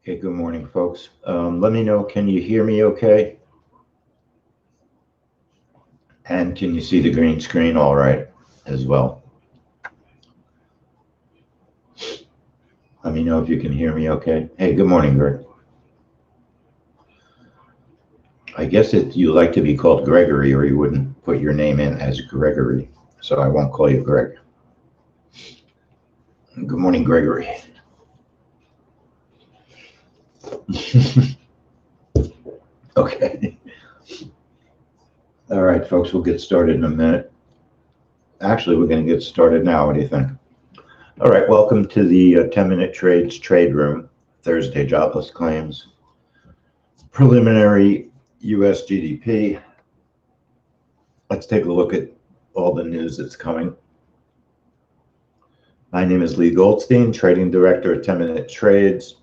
Hey, good morning, folks. Let me know, can you hear me okay? And can you see the green screen all right as well? Let me know if you can hear me okay. Hey, good morning, Greg. I guess you like to be called Gregory, or you wouldn't put your name in as Gregory. So I won't call you Greg. Good morning, Gregory. Okay. All right, folks, we'll get started in a minute. Actually, we're going to get started now. What do you think? All right, welcome to the 10-minute trades trade room. Thursday jobless claims, preliminary US GDP. Let's take a look at all the news that's coming. My name is Lee Goldstein, trading director at 10-minute trades.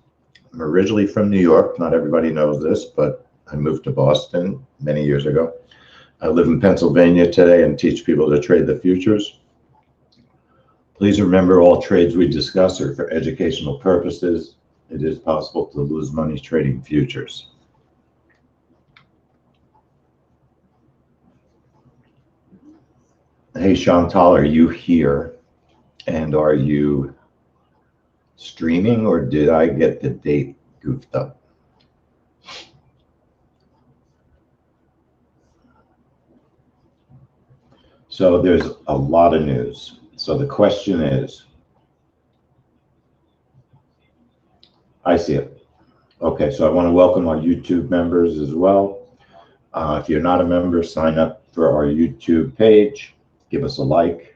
I'm originally from New York. Not everybody knows this, but I moved to Boston many years ago. I live in Pennsylvania today and teach people to trade the futures. Please remember, all trades we discuss are for educational purposes. It is possible to lose money trading futures. Hey, Chantal, are you here? And are you streaming, or did I get the date goofed up? So there's a lot of news. So the question is, I see it. Okay, so I want to welcome our YouTube members as well. If you're not a member, sign up for our YouTube page. Give us a like.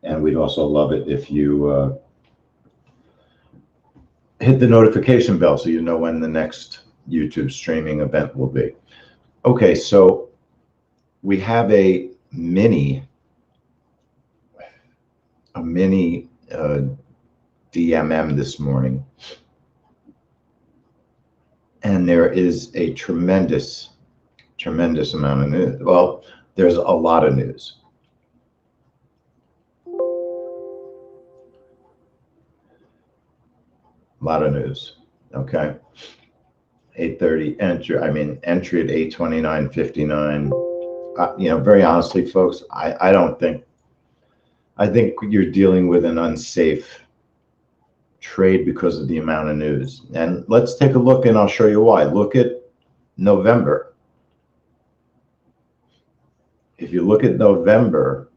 And we'd also love it if you hit the notification bell so you know when the next YouTube streaming event will be. Okay, so we have a mini DMM this morning, and there is a tremendous amount of news. Well, there's a lot of news. A lot of news. Okay. 8:30 entry. Entry at 8:29.59. Very honestly, folks, I think you're dealing with an unsafe trade because of the amount of news. And let's take a look, and I'll show you why. Look at November. If you look at November,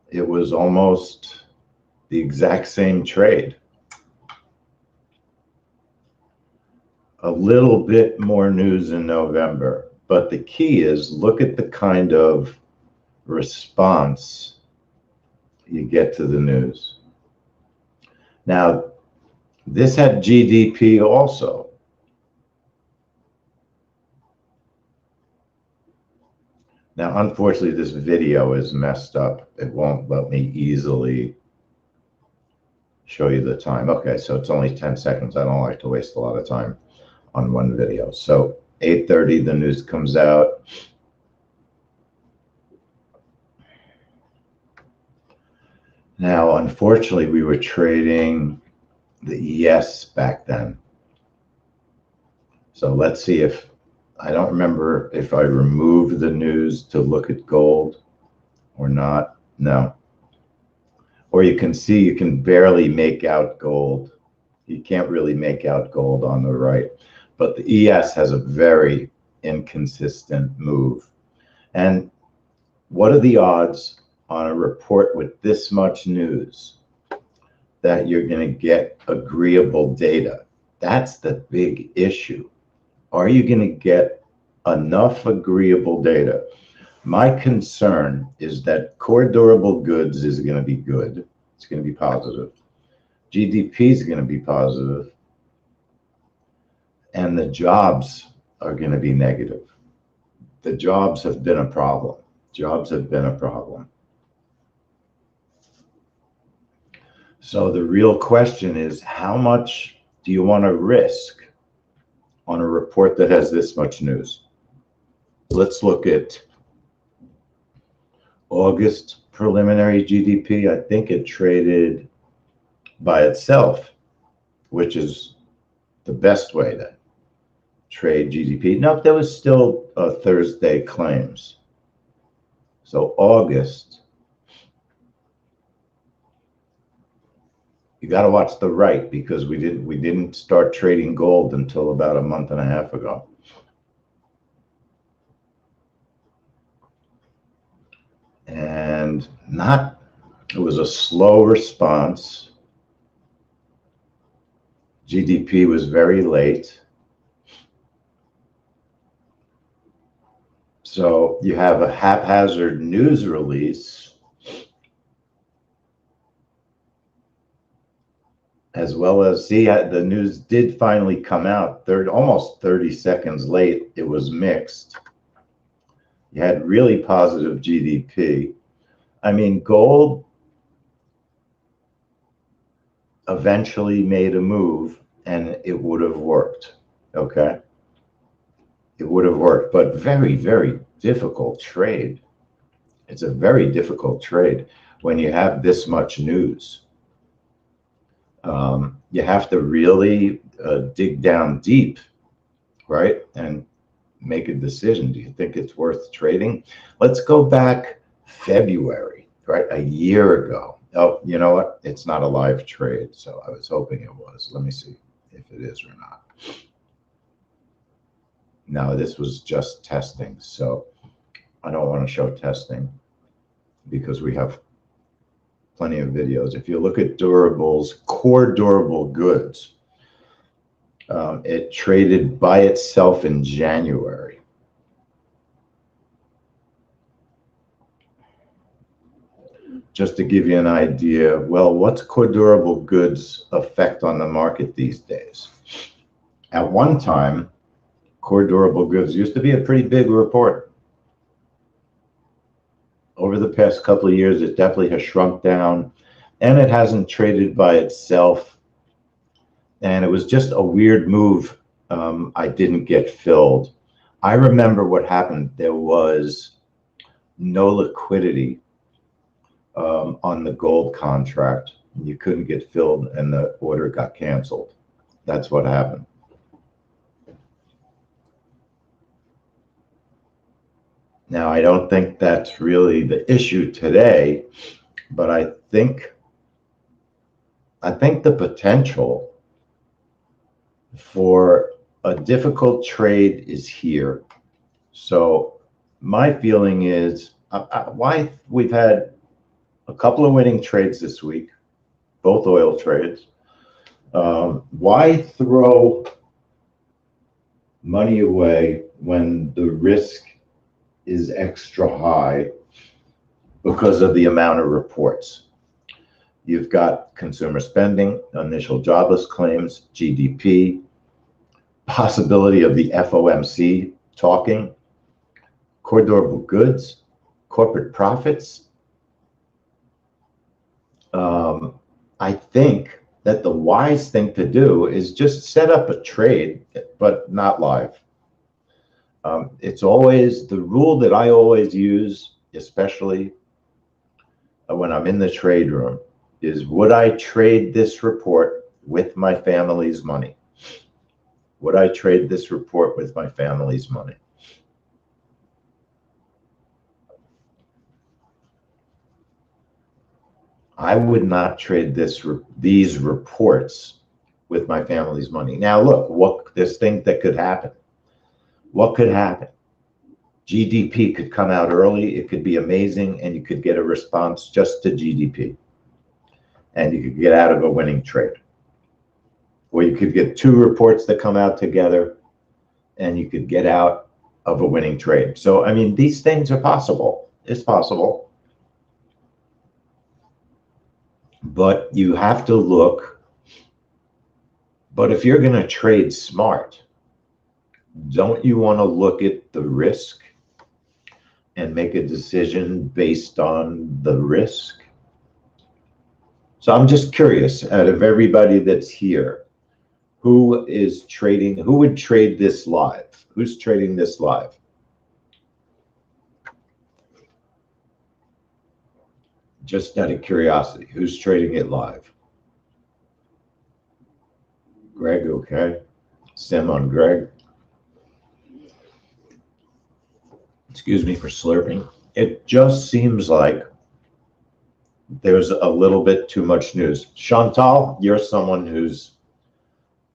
it was almost the exact same trade. A little bit more news in November, but the key is look at the kind of response you get to the news. Now, this had GDP also. Now, unfortunately, this video is messed up. It won't let me easily show you the time. Okay, so it's only 10 seconds. I don't like to waste a lot of time on one video. So 8:30, the news comes out. Now, unfortunately, we were trading the ES back then. So let's see if, I don't remember if I removed the news to look at gold or not. No. Or you can see, you can barely make out gold. You can't really make out gold on the right. But the ES has a very inconsistent move. And what are the odds on a report with this much news that you're going to get agreeable data? That's the big issue. Are you going to get enough agreeable data? My concern is that core durable goods is going to be good. It's going to be positive. GDP is going to be positive. And the jobs are going to be negative. The jobs have been a problem. Jobs have been a problem. So the real question is, how much do you want to risk on a report that has this much news? Let's look at August preliminary GDP. I think it traded by itself which is the best way to trade GDP. Nope, there was still Thursday claims. So August, you got to watch the right, because we didn't start trading gold until about a month and a half ago. And it was a slow response. GDP was very late. So you have a haphazard news release, as well as, see, the news did finally come out almost 30 seconds late. It was mixed. You had really positive GDP. I mean, gold eventually made a move, and it would have worked, okay? It would have worked, but very, very difficult trade. It's a very difficult trade when you have this much news. You have to really dig down deep, right? And make a decision. Do you think it's worth trading? Let's go back February, right? A year ago. Oh, you know what? It's not a live trade, so I was hoping it was. Let me see if it is or not. No, this was just testing, so I don't want to show testing because we have plenty of videos. If you look at durables, core durable goods, it traded by itself in January. Just to give you an idea, well, what's core durable goods effect on the market these days? At one time, core durable goods used to be a pretty big report. Over the past couple of years, it definitely has shrunk down, and it hasn't traded by itself. And it was just a weird move. I didn't get filled. I remember what happened. There was no liquidity on the gold contract. You couldn't get filled, and the order got canceled. That's what happened. Now, I don't think that's really the issue today, but I think the potential for a difficult trade is here. So my feeling is why we've had a couple of winning trades this week, both oil trades. Why throw money away when the risk is extra high because of the amount of reports? You've got consumer spending, initial jobless claims, GDP, possibility of the FOMC talking, core durable goods, corporate profits. I think that the wise thing to do is just set up a trade, but not live. It's always the rule that I always use, especially when I'm in the trade room, is would I trade this report with my family's money? Would I trade this report with my family's money? I would not trade these reports with my family's money. Now, look, there's things that could happen. What could happen? GDP could come out early. It could be amazing, and you could get a response just to GDP, and you could get out of a winning trade. Or you could get two reports that come out together, and you could get out of a winning trade. So, I mean, these things are possible. It's possible. But you have to look. But if you're going to trade smart, don't you want to look at the risk and make a decision based on the risk? So I'm just curious, out of everybody that's here, who is trading, who would trade this live? Who's trading this live? Just out of curiosity, who's trading it live? Greg, okay. Sim on Greg. Excuse me for slurping. It just seems like there's a little bit too much news. Chantal, you're someone who's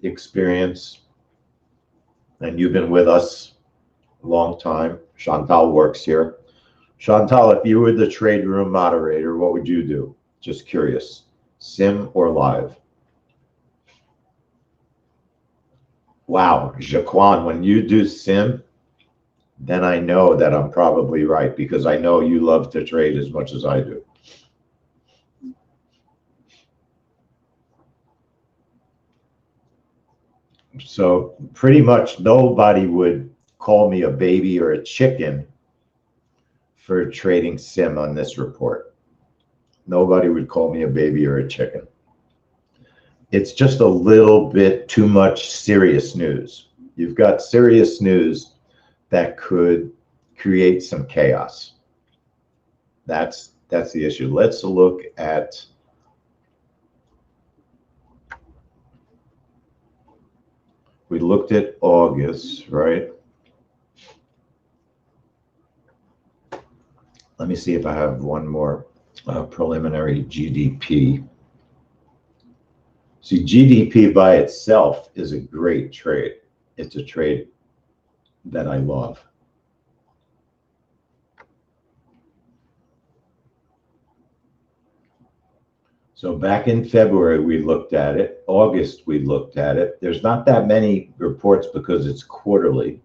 experienced and you've been with us a long time. Chantal works here. Chantal, if you were the trade room moderator, what would you do? Just curious. Sim or live? Wow, Jaquan, when you do sim, then I know that I'm probably right because I know you love to trade as much as I do. So pretty much nobody would call me a baby or a chicken for trading sim on this report. Nobody would call me a baby or a chicken. It's just a little bit too much serious news. You've got serious news that could create some chaos. That's the issue. Let's look at we looked at August, right? Let me see if I have one more preliminary GDP. See, GDP by itself is a great trade. It's a trade that I love. So back in February, we looked at it. August, we looked at it. There's not that many reports because it's quarterly.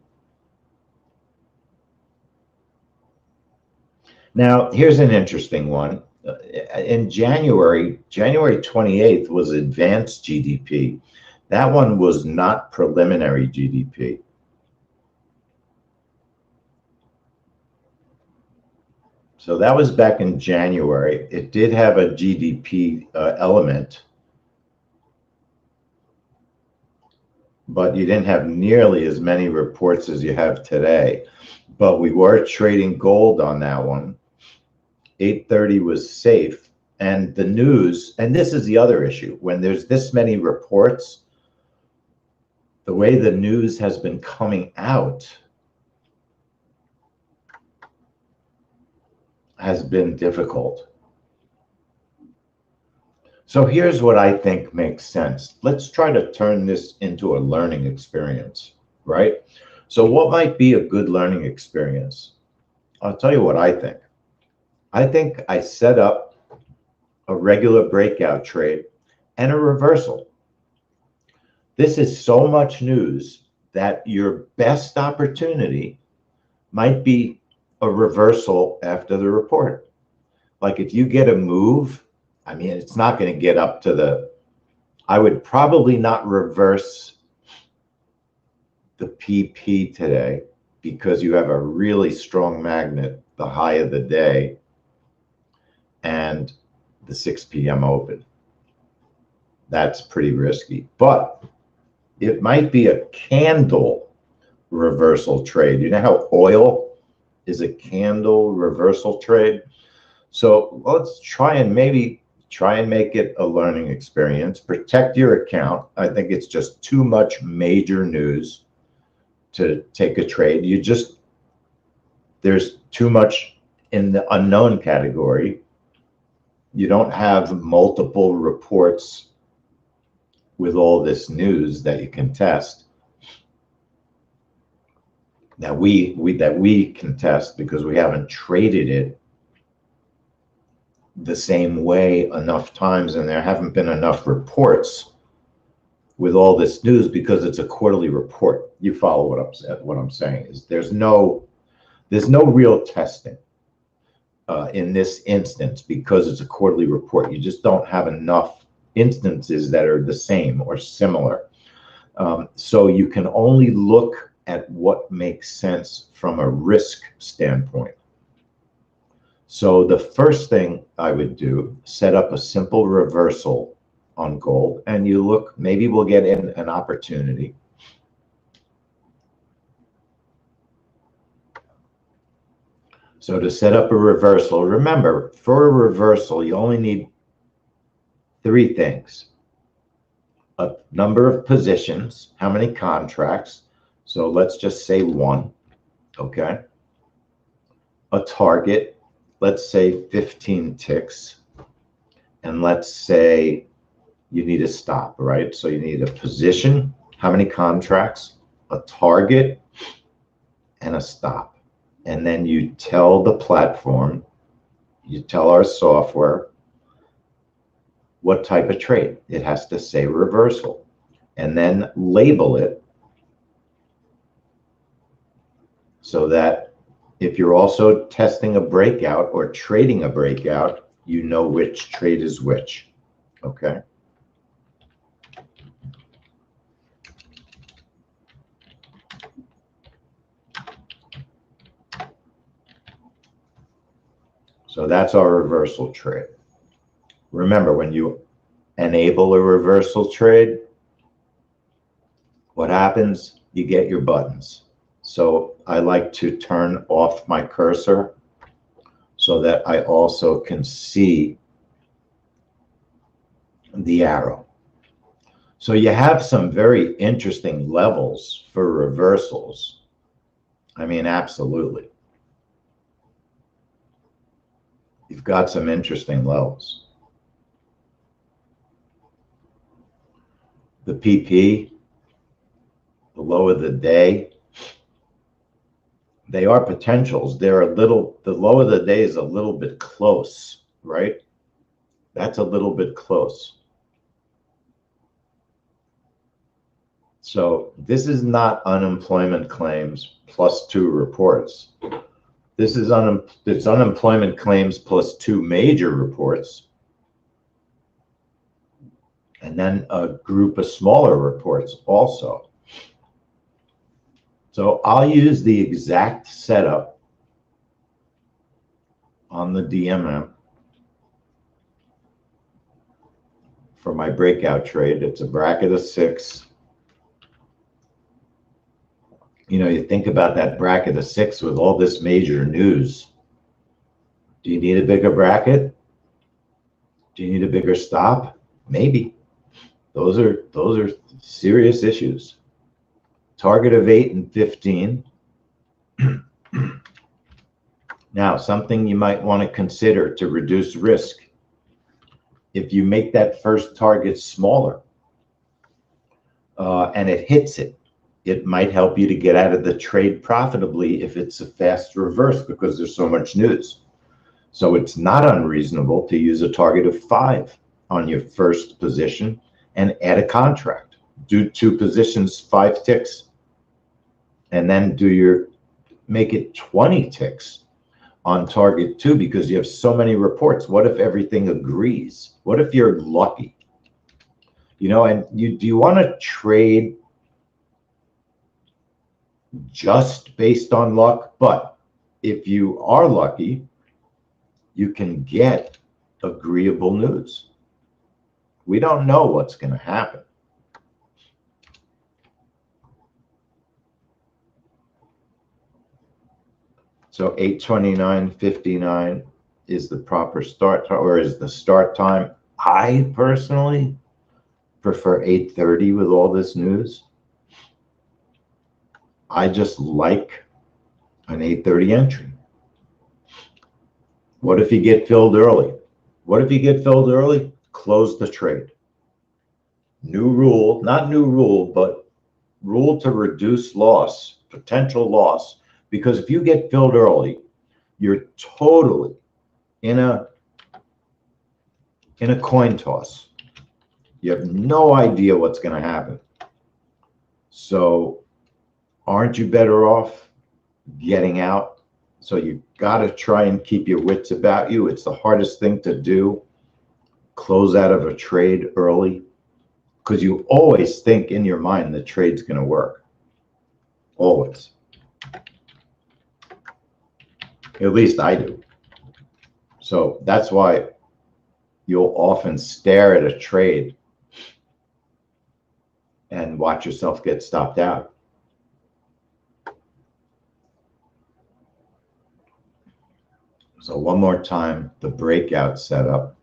Now, here's an interesting one. In January 28th was advanced GDP. That one was not preliminary GDP. So that was back in January. It did have a GDP element, but you didn't have nearly as many reports as you have today. But we were trading gold on that one. 830 was safe. And the news, and this is the other issue, when there's this many reports, the way the news has been coming out has been difficult. So here's what I think makes sense. Let's try to turn this into a learning experience, right? So what might be a good learning experience? I'll tell you what I think. I think I set up a regular breakout trade and a reversal. This is so much news that your best opportunity might be a reversal after the report. Like if you get a move, I mean, it's not going to get up to the, I would probably not reverse the PP today because you have a really strong magnet, the high of the day, and the 6 p.m. open. That's pretty risky, but it might be a candle reversal trade. You know how oil is a candle reversal trade? So let's try and make it a learning experience. Protect your account. I think it's just too much major news to take a trade. There's too much in the unknown category. You don't have multiple reports with all this news that you can test, that we can test because we haven't traded it the same way enough times, and there haven't been enough reports with all this news because it's a quarterly report. You follow what I'm saying is there's no real testing in this instance because it's a quarterly report. You just don't have enough instances that are the same or similar. So you can only look at what makes sense from a risk standpoint. So the first thing I would do, set up a simple reversal on gold, and you look, maybe we'll get in an opportunity. So to set up a reversal, remember, for a reversal, you only need three things: a number of positions, how many contracts. So let's just say one, okay? A target, let's say 15 ticks. And let's say you need a stop, right? So you need a position, how many contracts, a target, and a stop. And then you tell the platform, you tell our software what type of trade. It has to say reversal. And then label it so that if you're also testing a breakout or trading a breakout, you know which trade is which, okay? So that's our reversal trade. Remember, when you enable a reversal trade, what happens? You get your buttons. So I like to turn off my cursor so that I also can see the arrow. So you have some very interesting levels for reversals. I mean, absolutely. You've got some interesting levels. The PP, the low of the day, they are potentials. They're a little, the low of the day is a little bit close, right? That's a little bit close. So this is not unemployment claims plus 2 reports. This is it's unemployment claims plus 2 major reports, and then a group of smaller reports also. So I'll use the exact setup on the DMM for my breakout trade. It's a bracket of 6. You know, you think about that bracket of 6 with all this major news. Do you need a bigger bracket? Do you need a bigger stop? Maybe. Those are serious issues. Target of 8 and 15. Now, something you might want to consider to reduce risk. If you make that first target smaller and it hits it, it might help you to get out of the trade profitably if it's a fast reverse because there's so much news. So it's not unreasonable to use a target of 5 on your first position and add a contract. Do 2 positions, 5 ticks, and then make it 20 ticks on target 2 because you have so many reports. What if everything agrees? What if you're lucky? You know, and do you want to trade just based on luck? But if you are lucky, you can get agreeable news. We don't know what's going to happen. So 8:29:59 is the proper start time, or is the start time. I personally prefer 8:30 with all this news. I just like an 8:30 entry. What if you get filled early? What if you get filled early? Close the trade. New rule, not new rule, but rule to reduce loss, potential loss. Because if you get filled early, you're totally in a coin toss. You have no idea what's going to happen. So aren't you better off getting out? So you got to try and keep your wits about you. It's the hardest thing to do. Close out of a trade early, because you always think in your mind the trade's going to work. Always. At least I do. So that's why you'll often stare at a trade and watch yourself get stopped out. So one more time, the breakout setup.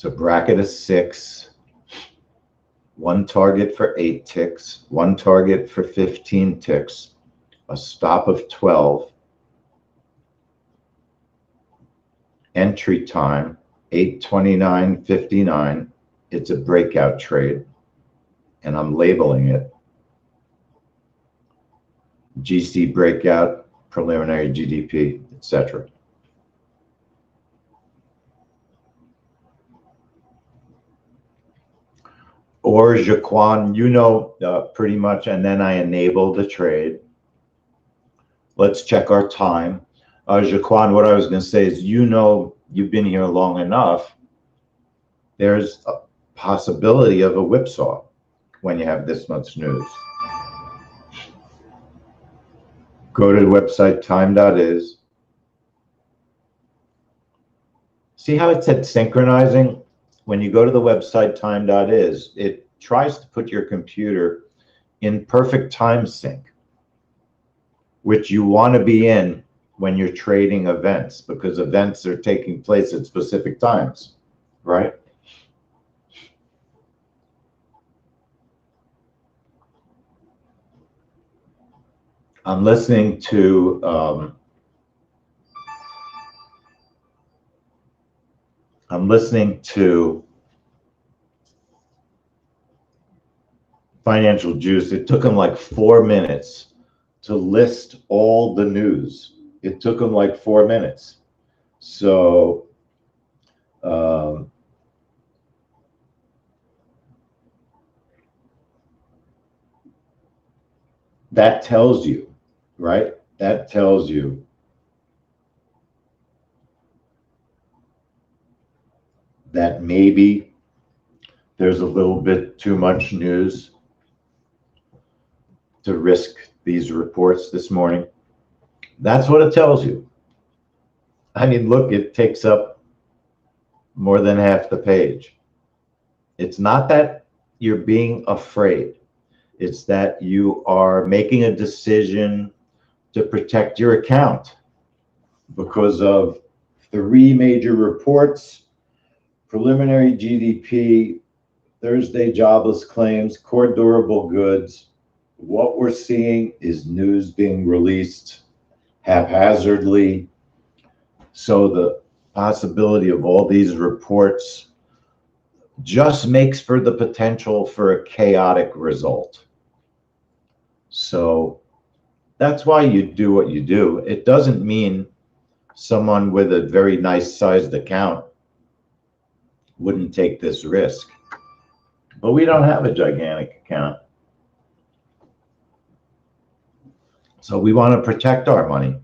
It's a bracket of 6, one target for 8 ticks, one target for 15 ticks, a stop of 12, entry time 8:29:59. It's a breakout trade, and I'm labeling it GC breakout, preliminary GDP, etc. Or Jaquan, pretty much, and then I enable the trade. Let's check our time. Jaquan, what I was going to say is, you've been here long enough. There's a possibility of a whipsaw when you have this much news. Go to the website time.is. See how it said synchronizing? When you go to the website time.is, it tries to put your computer in perfect time sync, which you want to be in when you're trading events, because events are taking place at specific times, right? I'm listening to Financial Juice. It took him like 4 minutes to list all the news. It took him like 4 minutes. So that tells you, right? That tells you that maybe there's a little bit too much news to risk these reports this morning. That's what it tells you. I mean, look, it takes up more than half the page. It's not that you're being afraid. It's that you are making a decision to protect your account because of 3 major reports: preliminary GDP, Thursday jobless claims, core durable goods. What we're seeing is news being released haphazardly. So the possibility of all these reports just makes for the potential for a chaotic result. So that's why you do what you do. It doesn't mean someone with a very nice sized account wouldn't take this risk. But we don't have a gigantic account. So we want to protect our money.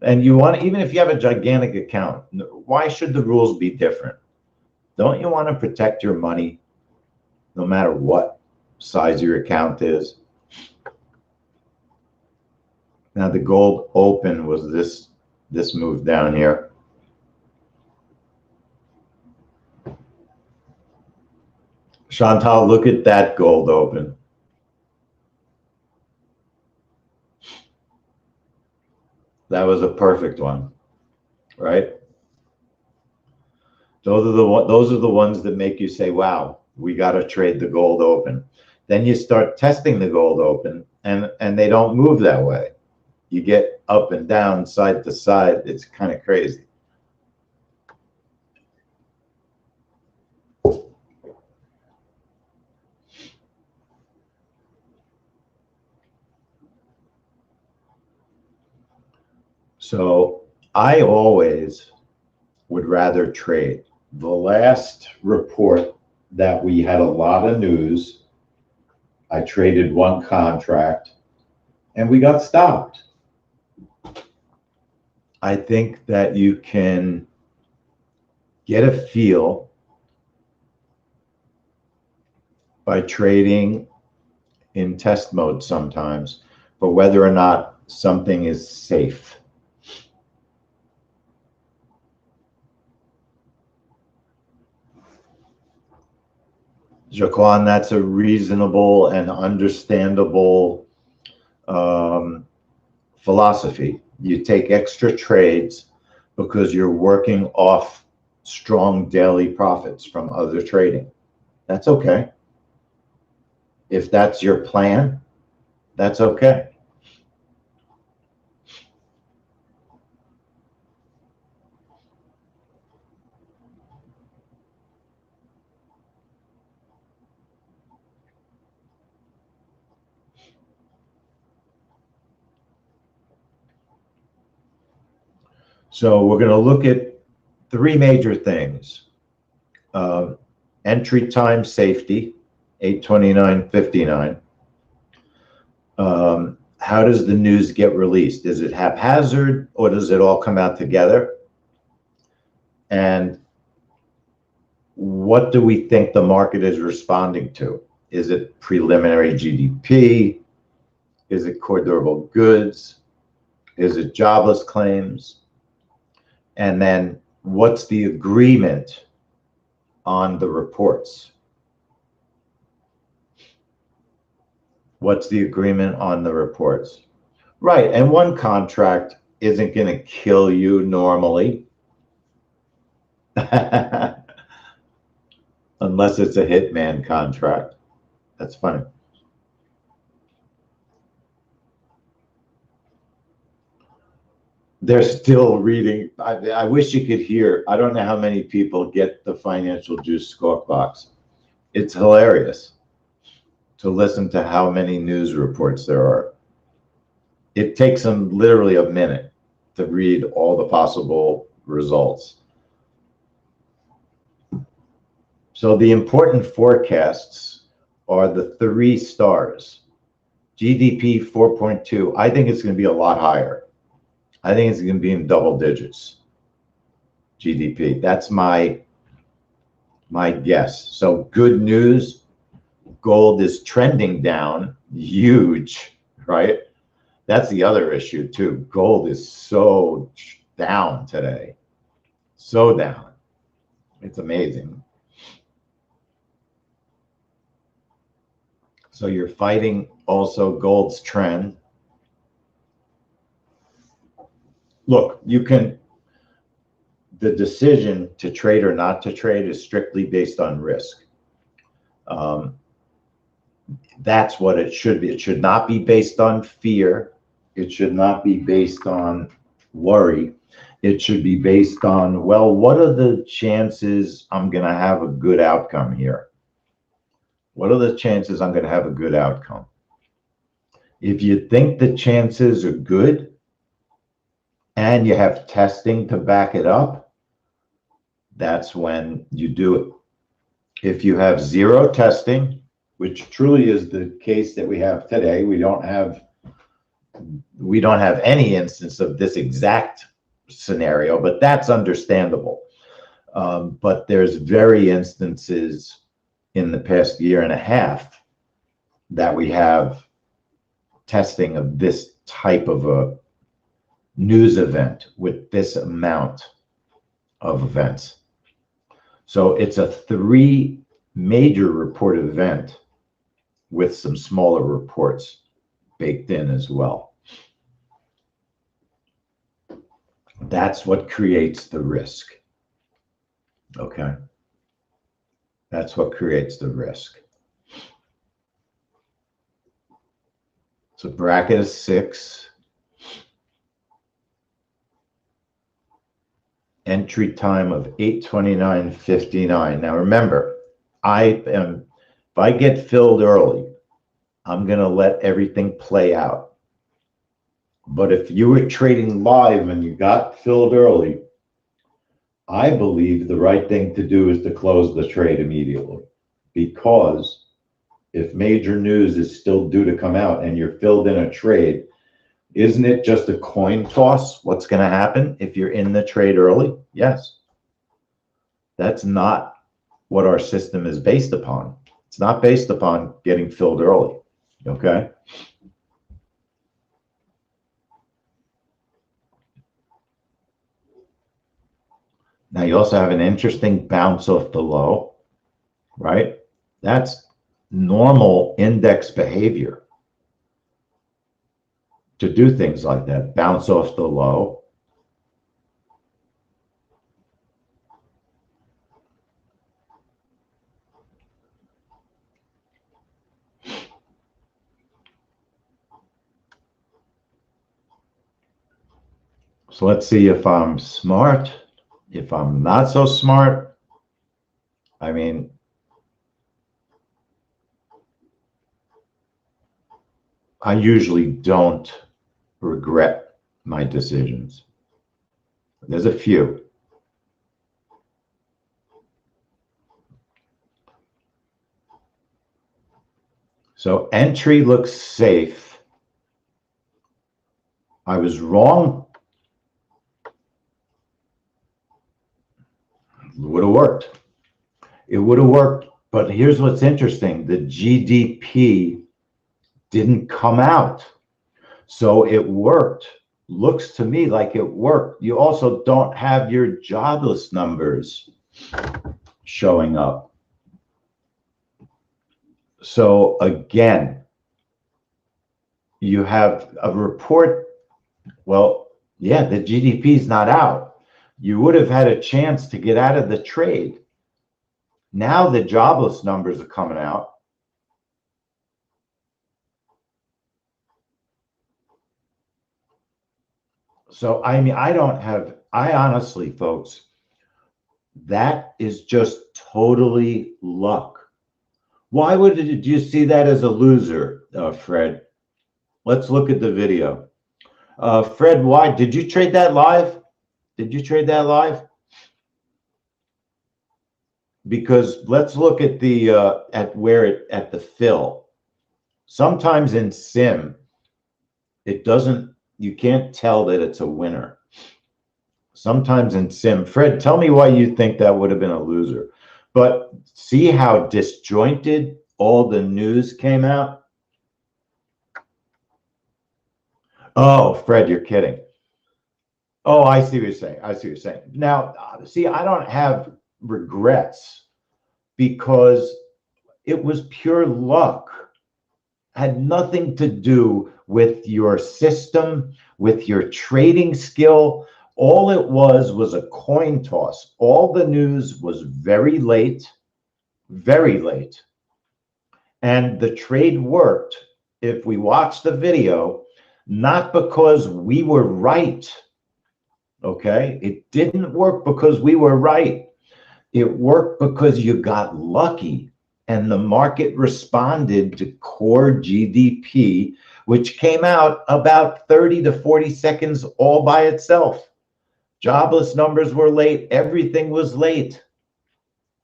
And even if you have a gigantic account, why should the rules be different? Don't you want to protect your money no matter what size your account is? Now the gold open was this move down here. Chantal, look at that gold open. That was a perfect one, right? Those are the ones that make you say, wow, we got to trade the gold open. Then you start testing the gold open, and they don't move that way. You get up and down, side to side. It's kind of crazy. So I always would rather trade. The last report that we had a lot of news, I traded one contract and we got stopped. I think that you can get a feel by trading in test mode sometimes for whether or not something is safe. Jaquan, that's a reasonable and understandable philosophy. You take extra trades because you're working off strong daily profits from other trading. That's okay. If that's your plan, that's okay. So we're going to look at three major things. Entry time safety, 829.59. How does the news get released? Is it haphazard or does it all come out together? And what do we think the market is responding to? Is it preliminary GDP? Is it core durable goods? Is it jobless claims? And then what's the agreement on the reports? What's the agreement on the reports? Right, and one contract isn't going to kill you normally. Unless it's a hitman contract. That's funny. They're still reading. I wish you could hear. I don't know how many people get the Financial Juice Squawk Box. It's hilarious to listen to how many news reports there are. It takes them literally a minute to read all the possible results. So the important forecasts are the 3 stars. GDP 4.2. I think it's going to be a lot higher. I think it's going to be in double digits. GDP. That's my guess. So good news. Gold is trending down. Huge, right? That's the other issue too. Gold is so down today. So down. It's amazing. So you're fighting also gold's trend. Look, the decision to trade or not to trade is strictly based on risk. That's what it should be. It should not be based on fear. It should not be based on worry. It should be based on, well, what are the chances I'm going to have a good outcome here? What are the chances I'm going to have a good outcome? If you think the chances are good and you have testing to back it up, that's when you do it. If you have zero testing, which truly is the case that we have today, we don't have any instance of this exact scenario, but that's understandable. But there's very instances in the past year and a half that we have testing of this type of a news event with this amount of events. So it's a 3 major report event with some smaller reports baked in as well. That's what creates the risk. Okay. That's what creates the risk. So bracket of 6. Entry time of 829.59. Now remember, if I get filled early, I'm going to let everything play out. But if you were trading live and you got filled early, I believe the right thing to do is to close the trade immediately, because if major news is still due to come out and you're filled in a trade, isn't it just a coin toss what's going to happen if you're in the trade early? Yes. That's not what our system is based upon. It's not based upon getting filled early. Okay. Now you also have an interesting bounce off the low, right? That's normal index behavior to do things like that, bounce off the low. So let's see if I'm smart, if I'm not so smart. I mean, I usually don't regret my decisions. There's a few. So entry looks safe. I was wrong. It would have worked. It would have worked. But here's what's interesting. The GDP didn't come out. So it worked. Looks to me like it worked. You also don't have your jobless numbers showing up. So again, you have a report. Well, yeah, the GDP is not out. You would have had a chance to get out of the trade. Now the jobless numbers are coming out. So, I mean, I honestly, folks, that is just totally luck. Why would it, do you see that as a loser, Fred? Let's look at the video. Fred, why did you trade that live? Did you trade that live? Because let's look at the at the fill. Sometimes in sim, it doesn't. You can't tell that it's a winner. Sometimes in sim, Fred, tell me why you think that would have been a loser. But see how disjointed all the news came out? Oh, Fred, you're kidding. Oh, I see what you're saying. I see what you're saying. Now, see, I don't have regrets because it was pure luck. Had nothing to do with your system, with your trading skill. All it was a coin toss. All the news was very late, and the trade worked. If we watch the video, not because we were right, okay? It didn't work because we were right. It worked because you got lucky and the market responded to core GDP, which came out about 30 to 40 seconds all by itself. Jobless numbers were late. Everything was late.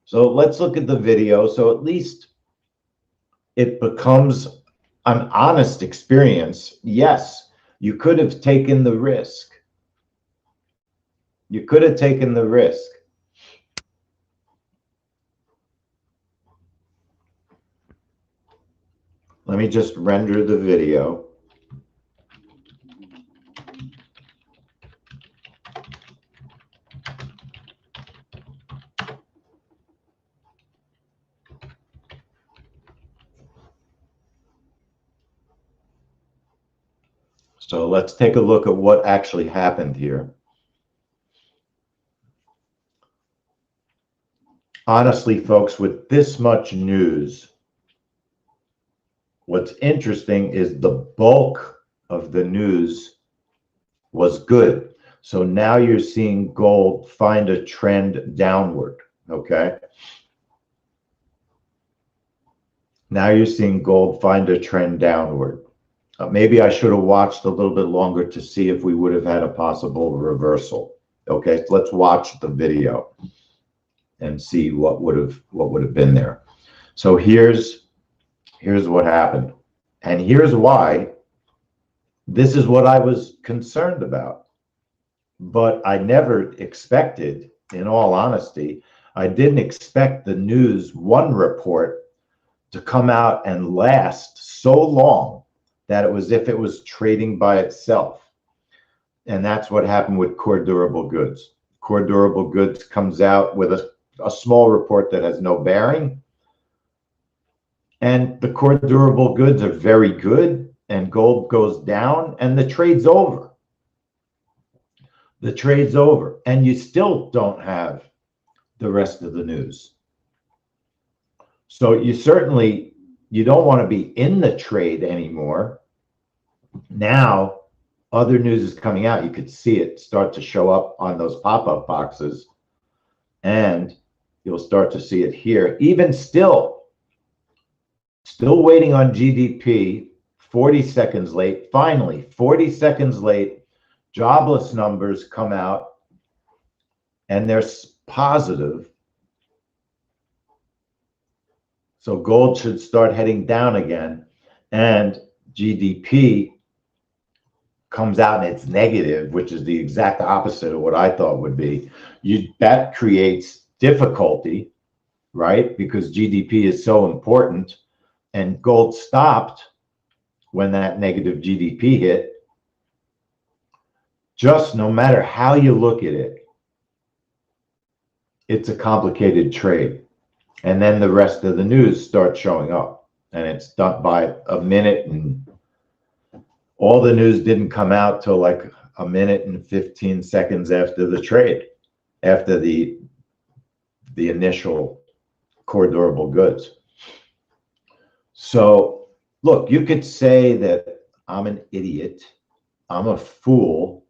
So let's look at the video. So at least it becomes an honest experience. Yes, you could have taken the risk. You could have taken the risk. Let me just render the video. So let's take a look at what actually happened here. Honestly, folks, with this much news, what's interesting is the bulk of the news was good. So now you're seeing gold find a trend downward, okay? Now you're seeing gold find a trend downward. Maybe I should have watched a little bit longer to see if we would have had a possible reversal. Okay, so let's watch the video and see what would have been there. So here's what happened, and here's why. This is what I was concerned about, but I never expected, in all honesty, I didn't expect the News One report to come out and last so long that it was if it was trading by itself. And that's what happened with core durable goods. Core durable goods comes out with a small report that has no bearing. And the core durable goods are very good, and gold goes down, and the trade's over. The trade's over, and you still don't have the rest of the news. So you don't want to be in the trade anymore. Now, other news is coming out. You could see it start to show up on those pop-up boxes, and you'll start to see it here. Even still waiting on GDP, 40 seconds late. Finally, 40 seconds late, jobless numbers come out, and they're positive. So gold should start heading down again, and GDP comes out and it's negative, which is the exact opposite of what I thought would be. That creates difficulty, right? Because GDP is so important, and gold stopped when that negative GDP hit. Just no matter how you look at it, it's a complicated trade. And then the rest of the news starts showing up, and it's done by a minute, and all the news didn't come out till like a minute and 15 seconds after the trade, after the initial core durable goods. So look, you could say that I'm an idiot, I'm a fool.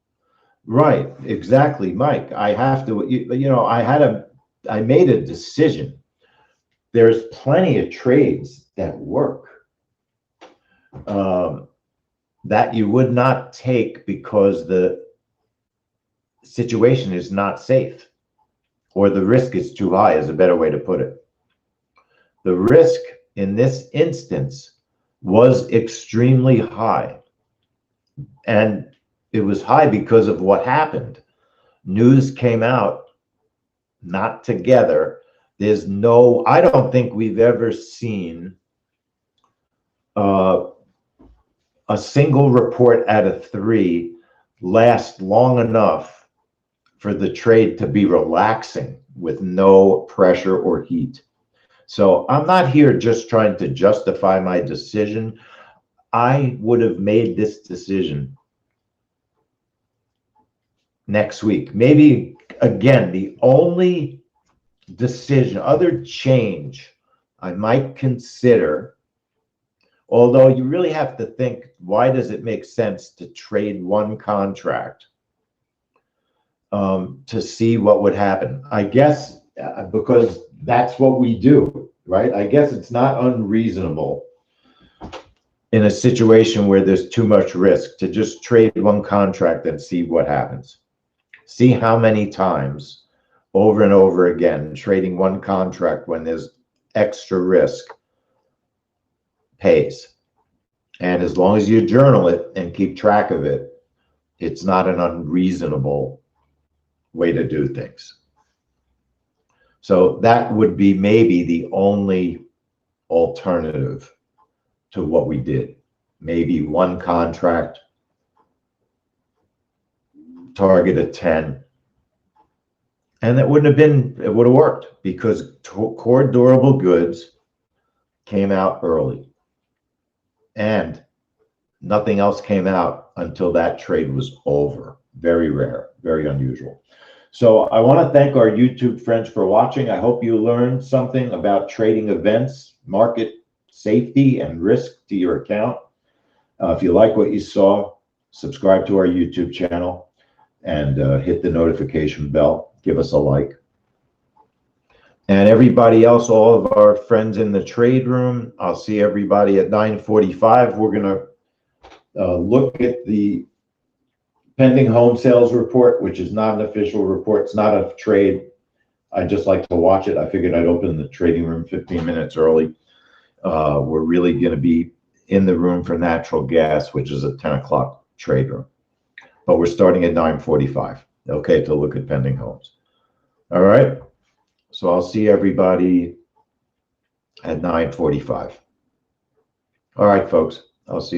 Right, exactly, Mike. I have to, you know, I made a decision. There's plenty of trades that work that you would not take because the situation is not safe, or the risk is too high, is a better way to put it. The risk in this instance was extremely high, and it was high because of what happened. News came out not together. There's no, I don't think we've ever seen a single report out of 3 last long enough for the trade to be relaxing with no pressure or heat. So I'm not here just trying to justify my decision. I would have made this decision next week. Maybe, again, the only decision, other change I might consider, although you really have to think, why does it make sense to trade one contract to see what would happen? I guess because that's what we do, right? I guess it's not unreasonable in a situation where there's too much risk to just trade one contract and see what happens. See how many times over and over again trading one contract when there's extra risk pays. And as long as you journal it and keep track of it, it's not an unreasonable way to do things. So that would be maybe the only alternative to what we did. Maybe one contract, target at 10. And that wouldn't have been, it would have worked because core durable goods came out early. And nothing else came out until that trade was over. Very rare, very unusual. So I want to thank our YouTube friends for watching. I hope you learned something about trading events, market safety, and risk to your account. If you like what you saw, subscribe to our YouTube channel and hit the notification bell. Give us a like. And everybody else, all of our friends in the trade room, I'll see everybody at 9:45. We're going to look at the pending home sales report, which is not an official report. It's not a trade. I just like to watch it. I figured I'd open the trading room 15 minutes early. We're really going to be in the room for natural gas, which is a 10 o'clock trade room. But we're starting at 9:45, okay, to look at pending homes. All right. So I'll see everybody at 9:45. All right, folks. I'll see you.